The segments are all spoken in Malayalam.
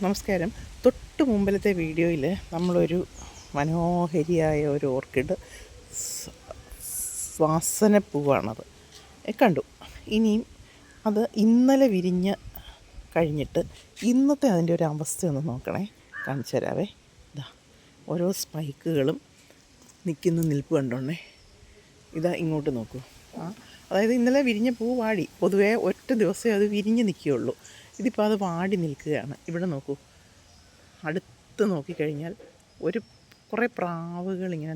നമസ്കാരം. തൊട്ട് മുമ്പിലത്തെ വീഡിയോയിൽ നമ്മളൊരു മനോഹരിയായ ഒരു ഓർക്കിഡ് വാസനപ്പൂവാണത് കണ്ടു. ഇനിയും അത് ഇന്നലെ വിരിഞ്ഞ് കഴിഞ്ഞിട്ട് ഇന്നത്തെ അതിൻ്റെ ഒരു അവസ്ഥ ഒന്ന് നോക്കണേ, കാണിച്ചു തരാവേ. ഇതാ ഓരോ സ്പൈക്കുകളും നിൽക്കുന്ന നിൽപ്പ് കണ്ടോണേ. ഇതാ ഇങ്ങോട്ട് നോക്കൂ. അതായത് ഇന്നലെ വിരിഞ്ഞ പൂ വാടി. പൊതുവേ ഒറ്റ ദിവസമേ അത് വിരിഞ്ഞ് നിൽക്കുകയുള്ളൂ. ഇതിപ്പോൾ അത് വാടി നിൽക്കുകയാണ്. ഇവിടെ നോക്കൂ, അടുത്ത് നോക്കിക്കഴിഞ്ഞാൽ കുറേ പ്രാവുകൾ ഇങ്ങനെ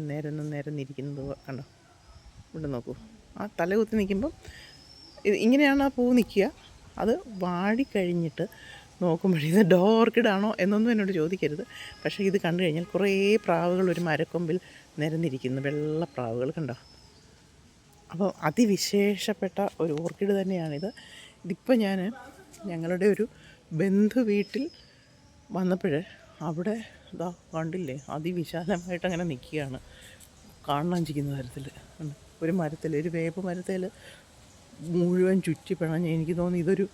നിരന്നിരിക്കുന്നത് കണ്ടോ. ഇവിടെ നോക്കൂ, ആ തലകുത്തി നിൽക്കുമ്പം ഇങ്ങനെയാണ് ആ പൂ നിൽക്കുക. അത് വാടിക്കഴിഞ്ഞിട്ട് നോക്കുമ്പോഴേ ഇത് ഡോർക്കിഡാണോ എന്നൊന്നും എന്നോട് ചോദിക്കരുത്. പക്ഷേ ഇത് കണ്ടു കഴിഞ്ഞാൽ കുറേ പ്രാവുകൾ ഒരു മരക്കൊമ്പിൽ നിരന്നിരിക്കുന്നു, വെള്ളപ്രാവുകൾ കണ്ടോ. അപ്പോൾ അതിവിശേഷപ്പെട്ട ഒരു ഓർക്കിഡ് തന്നെയാണിത്. ഇതിപ്പോൾ ഞാൻ ഞങ്ങളുടെ ഒരു ബന്ധു വീട്ടിൽ വന്നപ്പോൾ അവിടെ ഇതാ കണ്ടില്ലേ, അതിവിശാലമായിട്ട് അങ്ങനെ നിൽക്കുകയാണ്, കാണാൻ ചിക്കുന്ന തരത്തിൽ. ഒരു മരത്തിൽ, ഒരു വേപ്പ് മരത്തിൽ മുഴുവൻ ചുറ്റി പിണഞ്ഞ്, എനിക്ക് തോന്നി ഇതൊരു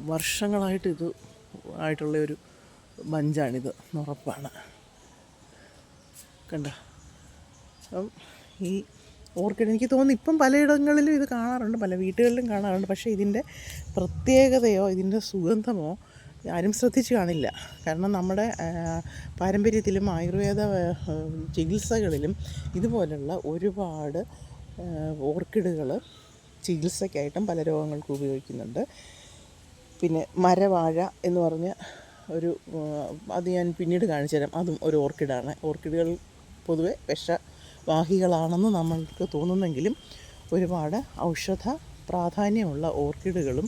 വർഷങ്ങളായിട്ട് ആയിട്ടുള്ള ഒരു ബഞ്ചാണിത്, ഉറപ്പാണ്. കണ്ടോ. അപ്പം ഈ ഓർക്കിഡ് എനിക്ക് തോന്നുന്നു ഇപ്പം പലയിടങ്ങളിലും ഇത് കാണാറുണ്ട്, പല വീട്ടുകളിലും കാണാറുണ്ട്. പക്ഷേ ഇതിൻ്റെ പ്രത്യേകതയോ ഇതിൻ്റെ സുഗന്ധമോ ആരും ശ്രദ്ധിച്ചു കാണില്ല. കാരണം നമ്മുടെ പാരമ്പര്യത്തിലും ആയുർവേദ ചികിത്സകളിലും ഇതുപോലുള്ള ഒരുപാട് ഓർക്കിഡുകൾ ചികിത്സയ്ക്കായിട്ടും പല രോഗങ്ങൾക്കും ഉപയോഗിക്കുന്നുണ്ട്. പിന്നെ മരവാഴ എന്ന് പറഞ്ഞ ഒരു അത് ഞാൻ പിന്നീട് കാണിച്ചു തരാം. അതും ഒരു ഓർക്കിഡാണ്. ഓർക്കിഡുകൾ പൊതുവെ വിഷവാഹികളാണെന്ന് നമ്മൾക്ക് തോന്നുന്നെങ്കിലും ഒരുപാട് ഔഷധ പ്രാധാന്യമുള്ള ഓർക്കിഡുകളും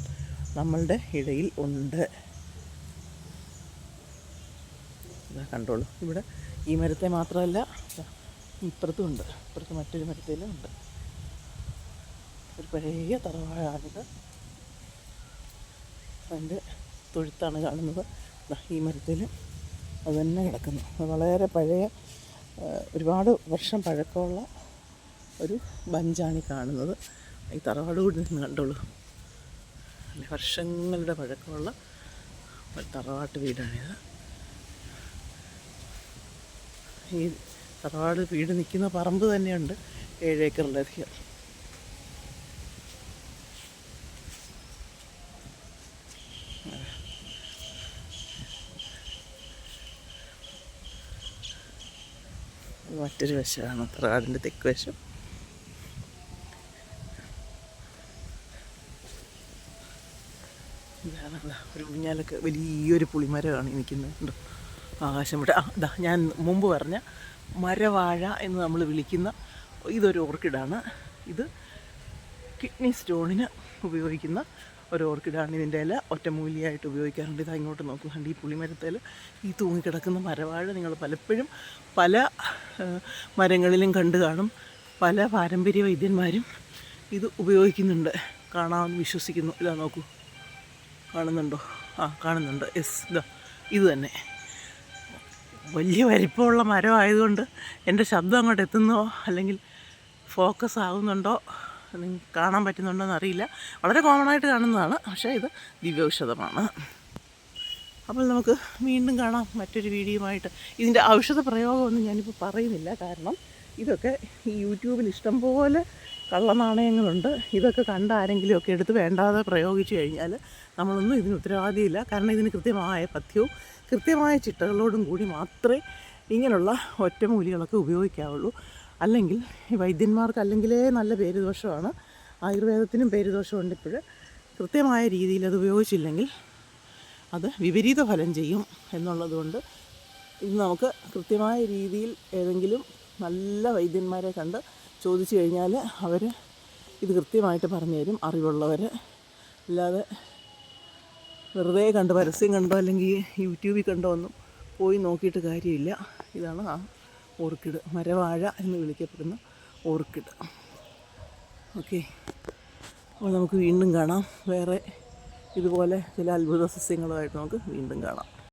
നമ്മളുടെ ഇടയിൽ ഉണ്ട്. ഇതാ കണ്ടോളൂ. ഇവിടെ ഈ മരത്തെ മാത്രമല്ല, ഇപ്പുറത്തും ഉണ്ട്. ഇപ്പുറത്ത് മറ്റൊരു മരത്തിലും ഉണ്ട്. ഒരു പഴയ തറവാടാണിത്. അതിൻ്റെ തൊഴുത്താണ് കാണുന്നത്. ഈ മരത്തിൽ അത് തന്നെ കിടക്കുന്നു. അത് വളരെ പഴയ, ഒരുപാട് വർഷം പഴക്കമുള്ള ഒരു ബഞ്ചാണ് ഈ കാണുന്നത്. ഈ തറവാട് കൂടി നിന്ന് കണ്ടോളൂ. വർഷങ്ങളുടെ പഴക്കമുള്ള ഒരു തറവാട്ട് വീടാണിത്. ഈ തറവാട് വീട് നിൽക്കുന്ന പറമ്പ് തന്നെയുണ്ട്, 7 ഏക്കറിലധികം. മറ്റൊരു വശമാണ് തറവാടിൻ്റെ തെക്ക് വശം. ഇതാണ് ഒരു ഊഞ്ഞാലൊക്കെ, വലിയൊരു പുളിമരമാണ് നിൽക്കുന്നത്. ആകാശം വിട്ട് ഇതാ ഞാൻ മുമ്പ് പറഞ്ഞ മരവാഴ എന്ന് നമ്മൾ വിളിക്കുന്ന ഇതൊരു ഓർക്കിഡാണ്. ഇത് കിഡ്നി സ്റ്റോണിന് ഉപയോഗിക്കുന്ന ഒരു ഓർക്കിഡാണ്. ഇതിൻ്റെ ഇല ഒറ്റമൂലിയായിട്ട് ഉപയോഗിക്കാറുണ്ട്. ഇതാ ഇങ്ങോട്ട് നോക്കുന്നുണ്ട്, ഈ പുളിമരത്തിൽ ഈ തൂങ്ങിക്കിടക്കുന്ന മരവാഴ നിങ്ങൾ പലപ്പോഴും പല മരങ്ങളിലും കണ്ടു കാണും. പല പാരമ്പര്യ വൈദ്യന്മാരും ഇത് ഉപയോഗിക്കുന്നുണ്ട്, കാണാമെന്ന് വിശ്വസിക്കുന്നു. ഇതാ നോക്കൂ, കാണുന്നുണ്ടോ? കാണുന്നുണ്ട്. യെസ്, ഇതാ ഇത് തന്നെ. വലിയ വലിപ്പമുള്ള മരമായതുകൊണ്ട് എൻ്റെ ശബ്ദം അങ്ങോട്ട് എത്തുന്നോ അല്ലെങ്കിൽ ഫോക്കസ് ആകുന്നുണ്ടോ, നിങ്ങൾക്ക് കാണാൻ പറ്റുന്നുണ്ടോ എന്നറിയില്ല. വളരെ കോമണായിട്ട് കാണുന്നതാണ്, പക്ഷേ ഇത് ദിവ്യൌഷധമാണ്. അപ്പോൾ നമുക്ക് വീണ്ടും കാണാം മറ്റൊരു വീഡിയോയുമായിട്ട്. ഇതിൻ്റെ ഔഷധ പ്രയോഗമൊന്നും ഞാനിപ്പോൾ പറയുന്നില്ല, കാരണം ഇതൊക്കെ ഈ യൂട്യൂബിൽ ഇഷ്ടംപോലെ കള്ളനാണയങ്ങളുണ്ട്. ഇതൊക്കെ കണ്ട ആരെങ്കിലുമൊക്കെ എടുത്ത് വേണ്ടാതെ പ്രയോഗിച്ചു കഴിഞ്ഞാൽ നമ്മളൊന്നും ഇതിന് ഉത്തരവാദിയില്ല. കാരണം ഇതിന് കൃത്യമായ പഥ്യവും കൃത്യമായ ചിട്ടകളോടും കൂടി മാത്രമേ ഇങ്ങനെയുള്ള ഒറ്റമൂലികളൊക്കെ ഉപയോഗിക്കാവുള്ളൂ. അല്ലെങ്കിൽ ഈ വൈദ്യന്മാർക്ക് അല്ലെങ്കിലേ നല്ല പേരുദോഷമാണ്, ആയുർവേദത്തിനും പേരുദോഷമുണ്ട്. ഇപ്പോൾ കൃത്യമായ രീതിയിൽ അത് ഉപയോഗിച്ചില്ലെങ്കിൽ അത് വിപരീത ഫലം ചെയ്യും എന്നുള്ളതുകൊണ്ട് ഇത് നമുക്ക് കൃത്യമായ രീതിയിൽ ഏതെങ്കിലും നല്ല വൈദ്യന്മാരെ കണ്ട് ചോദിച്ചു കഴിഞ്ഞാൽ അവർ ഇത് കൃത്യമായിട്ട് പറഞ്ഞു തരും, അറിവുള്ളവർ. അല്ലാതെ വെറുതെ കണ്ട് പരസ്യം കണ്ടോ അല്ലെങ്കിൽ യൂട്യൂബിൽ കണ്ടോ ഒന്നും പോയി നോക്കിയിട്ട് കാര്യമില്ല. ഇതാണ് ആ ഓർക്കിഡ്, മരവാഴ എന്ന് വിളിക്കപ്പെടുന്ന ഓർക്കിഡ്. ഓക്കെ, അപ്പോൾ നമുക്ക് വീണ്ടും കാണാം. വേറെ ഇതുപോലെ ചില അത്ഭുത സസ്യങ്ങളുമായിട്ട് നമുക്ക് വീണ്ടും കാണാം.